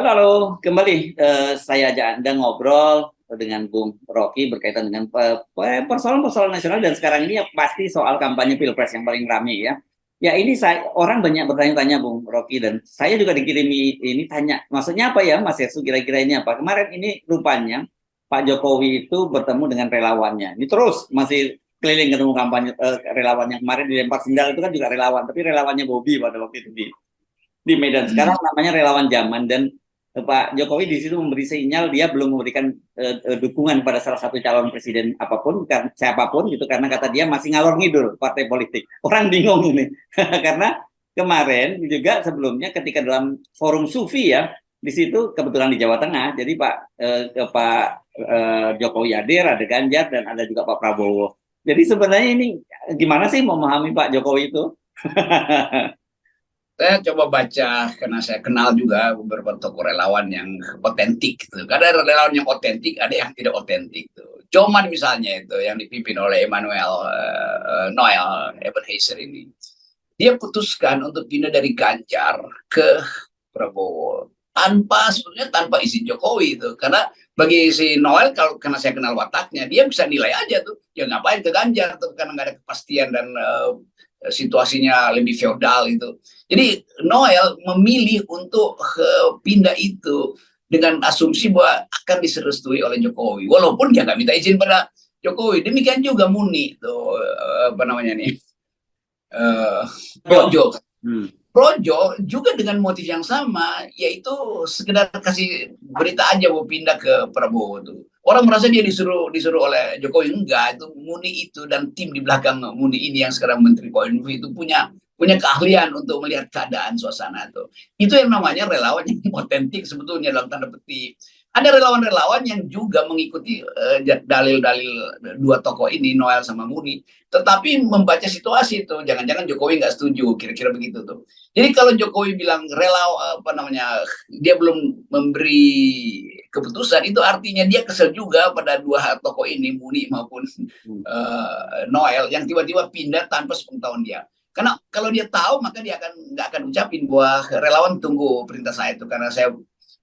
Halo, kembali saya ajak Anda ngobrol dengan Bung Rocky berkaitan dengan persoalan-persoalan nasional dan sekarang ini ya pasti soal kampanye Pilpres yang paling ramai ya. Ya ini orang banyak bertanya-tanya Bung Rocky dan saya juga dikirimi ini tanya, maksudnya apa ya Mas Yesu kira-kira ini apa? Kemarin ini rupanya Pak Jokowi itu bertemu dengan relawannya. Ini terus masih keliling ketemu kampanye relawannya kemarin dilempar sendal itu kan juga relawan, tapi relawannya Bobby pada waktu itu di Medan. Sekarang namanya relawan zaman dan Pak Jokowi di situ memberi sinyal dia belum memberikan dukungan pada salah satu calon presiden apapun kan siapapun gitu karena kata dia masih ngalor ngidul partai politik. Orang bingung ini karena kemarin juga sebelumnya ketika dalam forum Sufi ya di situ kebetulan di Jawa Tengah jadi Pak Jokowi hadir ada Ganjar dan ada juga Pak Prabowo. Jadi sebenarnya ini gimana sih memahami Pak Jokowi itu? Saya coba baca karena saya kenal juga beberapa tokoh relawan yang otentik gitu. Ada relawan yang otentik, ada yang tidak otentik tuh. Coman misalnya itu yang dipimpin oleh Emmanuel Noel Ebenheiser ini. Dia putuskan untuk pindah dari Ganjar ke Prabowo sebetulnya tanpa izin Jokowi itu, karena bagi si Noel, kalau karena saya kenal wataknya, dia bisa nilai aja tuh ya ngapain ke Ganjar tuh karena nggak ada kepastian dan situasinya lebih feodal itu. Jadi Noel memilih untuk pindah itu dengan asumsi bahwa akan diserestui oleh Jokowi, walaupun dia nggak minta izin pada Jokowi. Demikian juga Muni tuh apa namanya nih, Projo. Projo juga dengan motif yang sama, yaitu sekedar kasih berita aja mau pindah ke Prabowo tuh. Orang merasa dia disuruh oleh Jokowi, enggak. Itu Muni itu dan tim di belakang Muni ini yang sekarang Menteri Kominfo itu punya keahlian untuk melihat keadaan suasana tuh. Itu yang namanya relawan yang otentik sebetulnya dalam tanda petik. Ada relawan-relawan yang juga mengikuti dalil-dalil dua tokoh ini, Noel sama Muni, tetapi membaca situasi itu. Jangan-jangan Jokowi nggak setuju, kira-kira begitu tuh. Jadi kalau Jokowi bilang apa namanya, dia belum memberi keputusan, itu artinya dia kesel juga pada dua tokoh ini, Muni maupun Noel, yang tiba-tiba pindah tanpa sepengetahuan dia. Karena kalau dia tahu maka dia nggak akan ucapin bahwa relawan tunggu perintah saya itu karena saya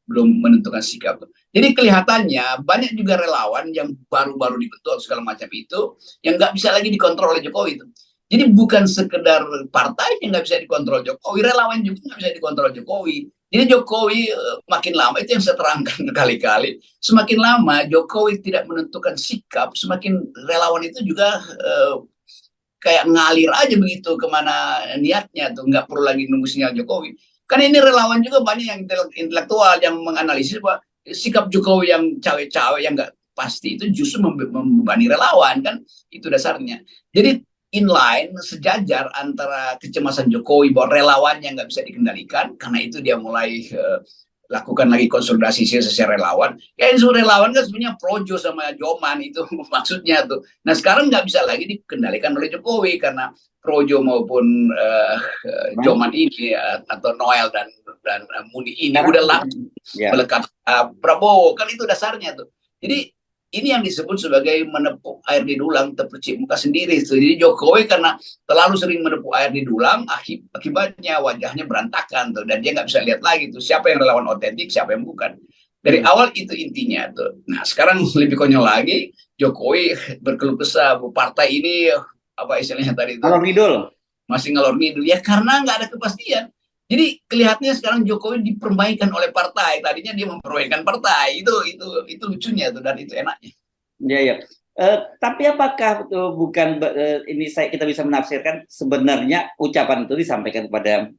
belum menentukan sikap. Jadi kelihatannya banyak juga relawan yang baru-baru dibentuk segala macam itu yang nggak bisa lagi dikontrol oleh Jokowi itu. Jadi bukan sekedar partai yang nggak bisa dikontrol Jokowi, relawan juga nggak bisa dikontrol Jokowi. Jadi Jokowi makin lama, itu yang saya terangkan berkali-kali, semakin lama Jokowi tidak menentukan sikap, semakin relawan itu juga kayak ngalir aja begitu kemana niatnya tuh, nggak perlu lagi nunggu sinyal Jokowi. Kan ini relawan juga banyak yang intelektual yang menganalisis bahwa sikap Jokowi yang cawe-cawe yang nggak pasti itu justru membebani relawan, kan itu dasarnya. Jadi inline, sejajar antara kecemasan Jokowi bahwa relawannya nggak bisa dikendalikan, karena itu dia mulai lakukan lagi konsolidasi secara relawan. Ya itu relawan kan sebenarnya Projo sama Joman itu maksudnya tuh. Nah sekarang nggak bisa lagi dikendalikan oleh Jokowi karena Projo maupun Joman ini atau Noel dan Muni ini udah langsung melekat Prabowo, kan itu dasarnya tuh. Jadi ini yang disebut sebagai menepuk air di dulang terpercik muka sendiri. Jadi Jokowi karena terlalu sering menepuk air di dulang, akibatnya wajahnya berantakan tuh, dan dia nggak bisa lihat lagi tuh siapa yang relawan otentik, siapa yang bukan. Dari awal itu intinya tuh. Nah sekarang lebih konyol lagi, Jokowi berkeluh kesah partai ini apa istilahnya tadi itu masih ngalor ngidul ya karena nggak ada kepastian. Jadi kelihatannya sekarang Jokowi dipermainkan oleh partai. Tadinya dia mempermainkan partai. Itu lucunya tuh dan itu enaknya. Ya ya. Tapi apakah bukan ini kita bisa menafsirkan sebenarnya ucapan itu disampaikan kepada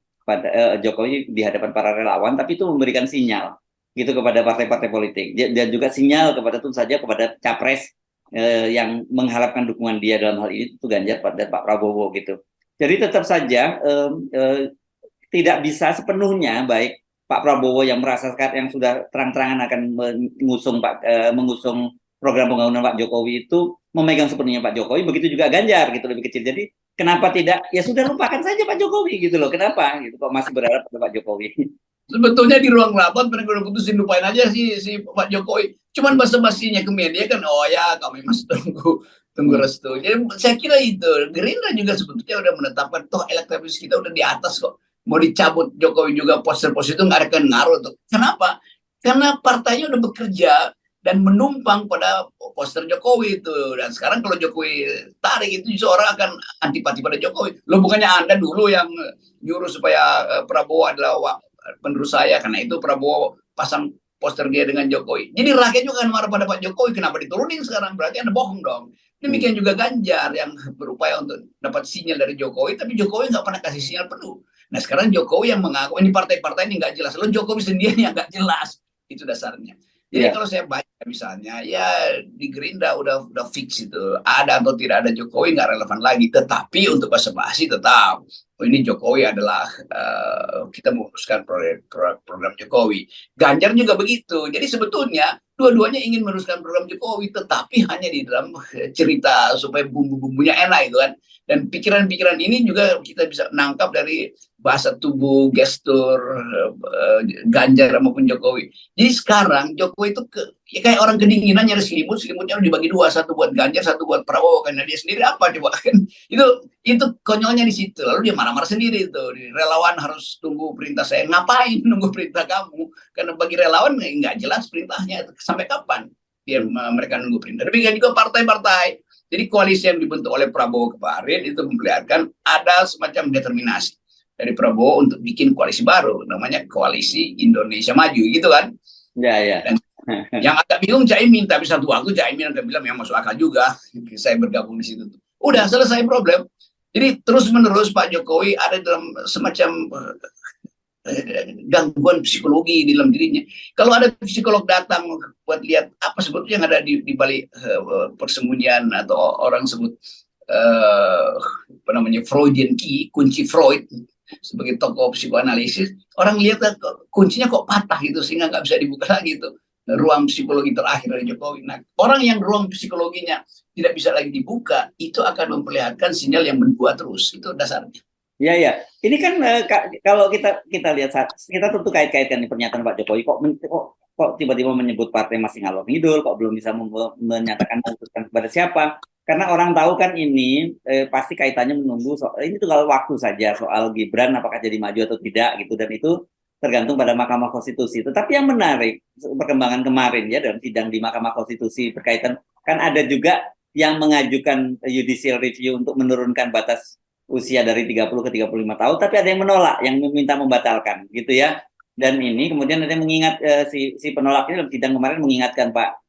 Jokowi di hadapan para relawan, tapi itu memberikan sinyal gitu kepada partai-partai politik dan juga sinyal kepada tentu saja kepada capres yang mengharapkan dukungan dia dalam hal ini itu Ganjar dan Pak Prabowo gitu. Jadi tetap saja tidak bisa sepenuhnya baik Pak Prabowo yang merasa yang sudah terang-terangan akan mengusung program pembangunan Pak Jokowi itu memegang sepenuhnya Pak Jokowi, begitu juga Ganjar gitu lebih kecil. Jadi kenapa tidak ya sudah lupakan saja Pak Jokowi gitu loh, kenapa gitu kok masih berharap pada Pak Jokowi. Sebetulnya di ruang rapat mereka udah putusin lupain aja si Pak Jokowi. Cuman basa-basinya ke media kan, oh ya kami masih tunggu restu. Jadi saya kira itu Gerindra juga sebetulnya udah menetapkan toh elektabilitas kita udah di atas kok. Mau dicabut Jokowi juga poster-poster itu nggak akan ngaruh tuh. Kenapa? Karena partainya udah bekerja dan menumpang pada poster Jokowi itu. Dan sekarang kalau Jokowi tarik itu justru orang akan antipati pada Jokowi. Lo bukannya Anda dulu yang nyuruh supaya Prabowo adalah penerus saya, karena itu Prabowo pasang poster dia dengan Jokowi. Jadi rakyat juga akan marah pada Pak Jokowi, kenapa diturunin sekarang? Berarti Anda bohong dong. Demikian juga Ganjar yang berupaya untuk dapat sinyal dari Jokowi, tapi Jokowi nggak pernah kasih sinyal penuh. Nah sekarang Jokowi yang mengaku ini partai-partai ini nggak jelas. Lo Jokowi sendiri yang nggak jelas. Itu dasarnya. Jadi Iya. kalau saya baca misalnya, ya di Gerindra udah fix itu, ada atau tidak ada Jokowi nggak relevan lagi. Tetapi untuk basa-basi tetap, oh ini Jokowi adalah kita memutuskan program Jokowi. Ganjar juga begitu. Jadi sebetulnya dua-duanya ingin meneruskan program Jokowi, tetapi hanya di dalam cerita supaya bumbu-bumbunya enak itu kan. Dan pikiran-pikiran ini juga kita bisa nangkap dari bahasa tubuh, gestur Ganjar maupun Jokowi. Jadi sekarang Jokowi itu ya kayak orang kedinginan nyari selimut, selimutnya dibagi dua, satu buat Ganjar, satu buat Prabowo, karena dia sendiri apa coba kan? Itu konyolnya di situ. Lalu dia marah-marah sendiri itu. Relawan harus tunggu perintah saya. Ngapain nunggu perintah kamu? Karena bagi relawan nggak jelas perintahnya sampai kapan dia mereka nunggu perintah. Demikian juga partai-partai. Jadi koalisi yang dibentuk oleh Prabowo kemarin itu memperlihatkan ada semacam determinasi dari Prabowo untuk bikin koalisi baru, namanya Koalisi Indonesia Maju, gitu kan? Ya, ya. Dan yang agak bingung Caimin, tapi satu waktu Caimin akan bilang yang masuk akal juga, saya bergabung di situ. Udah selesai problem. Jadi terus menerus Pak Jokowi ada dalam semacam gangguan psikologi di dalam dirinya. Kalau ada psikolog datang buat lihat apa sebetulnya yang ada di balik persembunyian atau orang sebut apa namanya Freudian key, kunci Freud sebagai tokoh psikoanalisis, orang lihat kuncinya kok patah gitu sehingga nggak bisa dibuka lagi itu ruang psikologi terakhir dari Jokowi. Nah, orang yang ruang psikologinya tidak bisa lagi dibuka itu akan memperlihatkan sinyal yang mendua terus, itu dasarnya. Ya, ya. Ini kan kalau kita lihat, kita tentu kait-kaitkan pernyataan Pak Jokowi kok tiba-tiba menyebut partai masih ngalor ngidul, kok belum bisa menyatakan memutuskan kepada siapa. Karena orang tahu kan ini pasti kaitannya menunggu ini tuh kalau waktu saja soal Gibran apakah jadi maju atau tidak gitu, dan itu tergantung pada Mahkamah Konstitusi. Tetapi yang menarik perkembangan kemarin ya dalam sidang di Mahkamah Konstitusi berkaitan kan ada juga yang mengajukan judicial review untuk menurunkan batas usia dari 30 ke 35 tahun, tapi ada yang menolak, yang meminta membatalkan gitu ya. Dan ini kemudian ada yang mengingat si penolak ini dalam sidang kemarin mengingatkan Pak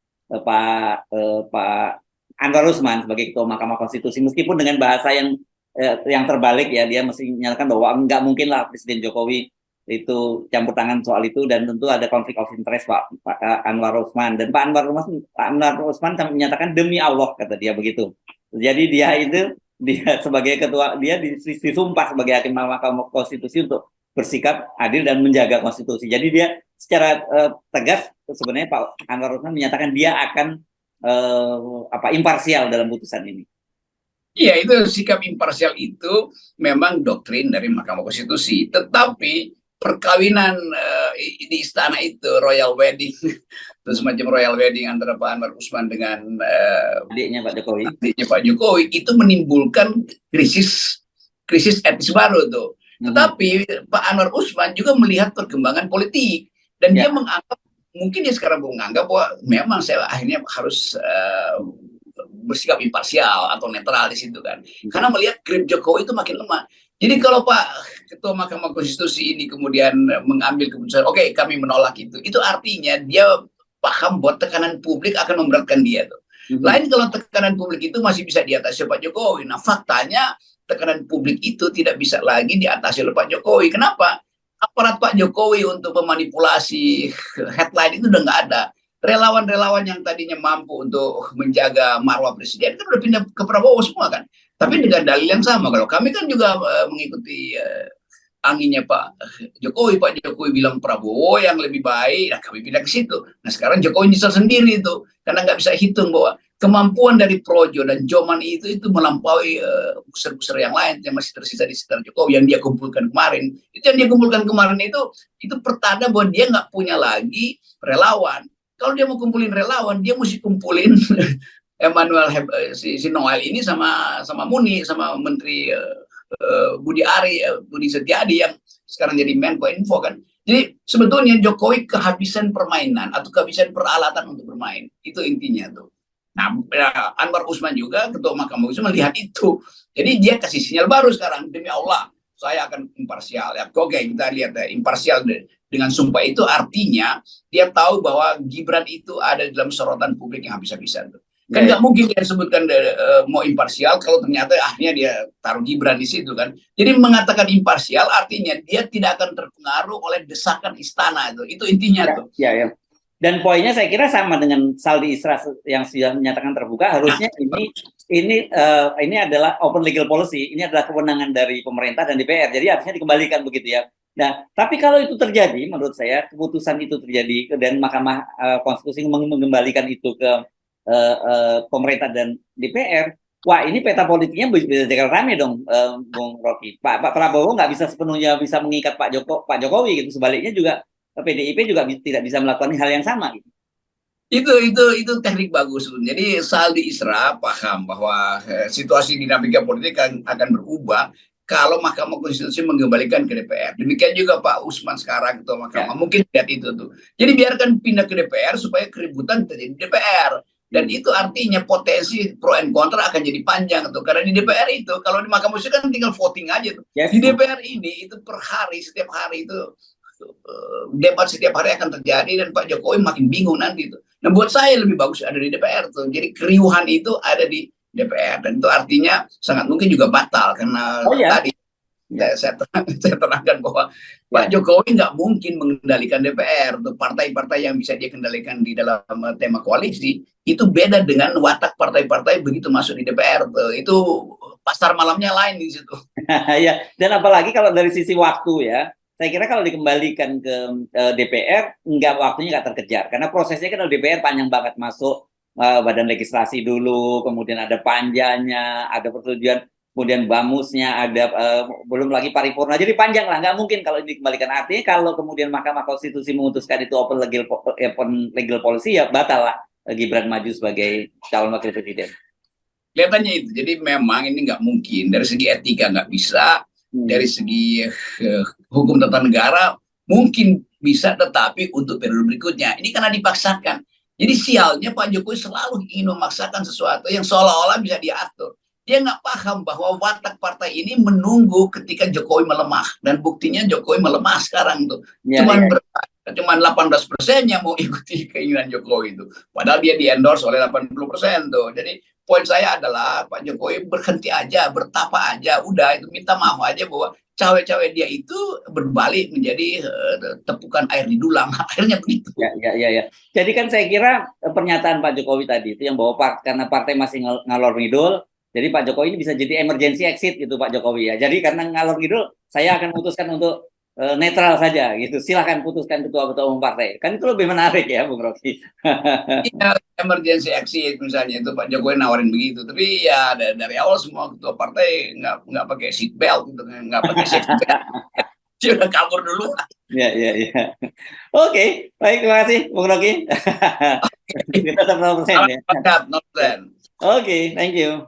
Anwar Usman sebagai Ketua Mahkamah Konstitusi, meskipun dengan bahasa yang terbalik ya, dia mesti menyatakan bahwa nggak mungkin lah Presiden Jokowi itu campur tangan soal itu, dan tentu ada konflik of interest Pak Anwar Usman. Dan Pak Anwar Usman menyatakan demi Allah, kata dia begitu. Jadi dia sebagai ketua, dia disumpah sebagai hakim Mahkamah Konstitusi untuk bersikap adil dan menjaga konstitusi. Jadi dia secara tegas sebenarnya Pak Anwar Usman menyatakan dia akan imparsial dalam putusan ini. Iya, itu sikap imparsial itu memang doktrin dari Mahkamah Konstitusi. Tetapi perkawinan di istana itu royal wedding, terus semacam royal wedding antara Pak Anwar Usman dengan adiknya Pak Jokowi itu menimbulkan krisis etis baru tuh. Tetapi Pak Anwar Usman juga melihat perkembangan politik dan dia menganggap, mungkin dia sekarang menganggap bahwa memang saya akhirnya harus bersikap imparsial atau netral di situ kan, karena melihat grip Jokowi itu makin lemah. Jadi kalau Pak Ketua Mahkamah Konstitusi ini kemudian mengambil keputusan, oke, kami menolak itu artinya dia paham bahwa tekanan publik akan memberatkan dia tuh. Lain kalau tekanan publik itu masih bisa diatasi Pak Jokowi. Nah, faktanya tekanan publik itu tidak bisa lagi diatasi oleh Pak Jokowi. Kenapa? Aparat Pak Jokowi untuk memanipulasi headline itu udah nggak ada. Relawan-relawan yang tadinya mampu untuk menjaga marwah presiden kan udah pindah ke Prabowo semua kan. Tapi dengan dalil yang sama, kalau kami kan juga mengikuti anginnya Pak Jokowi bilang Prabowo yang lebih baik, nah kami pindah ke situ. Nah sekarang Jokowi nyesal sendiri itu, karena nggak bisa hitung bahwa kemampuan dari Projo dan Joman itu melampaui user-user yang lain yang masih tersisa di sekitar Jokowi yang dia kumpulkan kemarin. Itu yang dia kumpulkan kemarin itu pertanda bahwa dia nggak punya lagi relawan. Kalau dia mau kumpulin relawan, dia mesti kumpulin Emmanuel si Noel ini sama Muni, sama Menteri Budi Setiadi yang sekarang jadi Menko Info kan. Jadi sebetulnya Jokowi kehabisan permainan atau kehabisan peralatan untuk bermain. Itu intinya tuh. Nah, Anwar Usman juga, Ketua Mahkamah Konstitusi melihat itu. Jadi dia kasih sinyal baru sekarang, demi Allah, saya akan imparsial. Ya, oke, kita lihat ya, imparsial dengan sumpah itu artinya dia tahu bahwa Gibran itu ada dalam sorotan publik yang habis-habisan. Kan nggak mungkin dia sebutkan mau imparsial kalau ternyata akhirnya dia taruh Gibran di situ kan. Jadi mengatakan imparsial artinya dia tidak akan terpengaruh oleh desakan istana itu. Itu intinya tuh. Ya. Dan poinnya saya kira sama dengan Saldi Isra yang sudah menyatakan terbuka. Harusnya ini adalah open legal policy. Ini adalah kewenangan dari pemerintah dan DPR. Jadi harusnya dikembalikan begitu ya. Nah, tapi kalau itu terjadi, menurut saya keputusan itu terjadi dan Mahkamah Konstitusi mengembalikan itu ke pemerintah dan DPR, wah ini peta politiknya bisa jadi rame dong, Bung Rocky. Pak Prabowo nggak bisa sepenuhnya bisa mengikat Pak Jokowi gitu. Sebaliknya juga PDIP juga tidak bisa melakukan hal yang sama gitu. Itu teknik bagus. Jadi Saldi Isra paham bahwa situasi dinamika politik akan berubah kalau Mahkamah Konstitusi mengembalikan ke DPR. Demikian juga Pak Usman sekarang Ketua Mahkamah. Mungkin lihat itu tuh. Jadi biarkan pindah ke DPR supaya keributan terjadi di DPR. Dan itu artinya potensi pro and kontra akan jadi panjang tuh. Karena di DPR itu, kalau di Mahkamah Konstitusi kan tinggal voting aja tuh. Di DPR ini itu per hari, setiap hari itu debat setiap hari akan terjadi dan Pak Jokowi makin bingung nanti tuh. Nah buat saya lebih bagus ada di DPR tuh. Jadi keriuhan itu ada di DPR dan itu artinya sangat mungkin juga batal karena tadi saya terangkan bahwa Pak Jokowi nggak mungkin mengendalikan DPR tuh. Partai-partai yang bisa dia kendalikan di dalam tema koalisi itu beda dengan watak partai-partai begitu masuk di DPR tuh. Itu pasar malamnya lain di situ. Ya, dan apalagi kalau dari sisi waktu ya. Saya kira kalau dikembalikan ke DPR, waktunya nggak terkejar. Karena prosesnya kan DPR panjang banget, masuk badan legislasi dulu, kemudian ada panjanya, ada persetujuan, kemudian bamusnya, ada belum lagi paripurna. Jadi panjang lah, nggak mungkin kalau dikembalikan. Artinya kalau kemudian Mahkamah Konstitusi memutuskan itu open legal policy, ya batal lah Gibran maju sebagai calon wakil presiden. Kelihatannya itu. Jadi memang ini nggak mungkin. Dari segi etika nggak bisa. Dari segi hukum tata negara mungkin bisa, tetapi untuk periode berikutnya ini karena dipaksakan. Jadi sialnya Pak Jokowi selalu ingin memaksakan sesuatu yang seolah-olah bisa diatur. Dia nggak paham bahwa watak partai ini menunggu ketika Jokowi melemah, dan buktinya Jokowi melemah sekarang tuh. Cuman 18% mau ikuti keinginan Jokowi itu. Padahal dia di-endorse oleh 80% tuh. Jadi poin saya adalah Pak Jokowi berhenti aja, bertapa aja, udah itu minta maaf aja bahwa cawe-cawe dia itu berbalik menjadi tepukan air di dulang. Akhirnya begitu. Ya. Jadi kan saya kira pernyataan Pak Jokowi tadi itu yang bahwa karena partai masih ngalor ngidul, jadi Pak Jokowi ini bisa jadi emergency exit gitu Pak Jokowi ya. Jadi karena ngalor ngidul, saya akan memutuskan untuk netral saja gitu. Silahkan putuskan ketua-ketua umum partai. Kan itu lebih menarik ya Bung Rocky. Iya, emergency exit misalnya itu Pak Jokowi nawarin begitu. Tapi ya dari awal semua ketua partai nggak pakai seat belt gitu, nggak pakai safety belt. Dia udah kabur dulu. Ya. Oke, baik, terima kasih Bung Rocky. Kita 0% ya. Oke, thank you.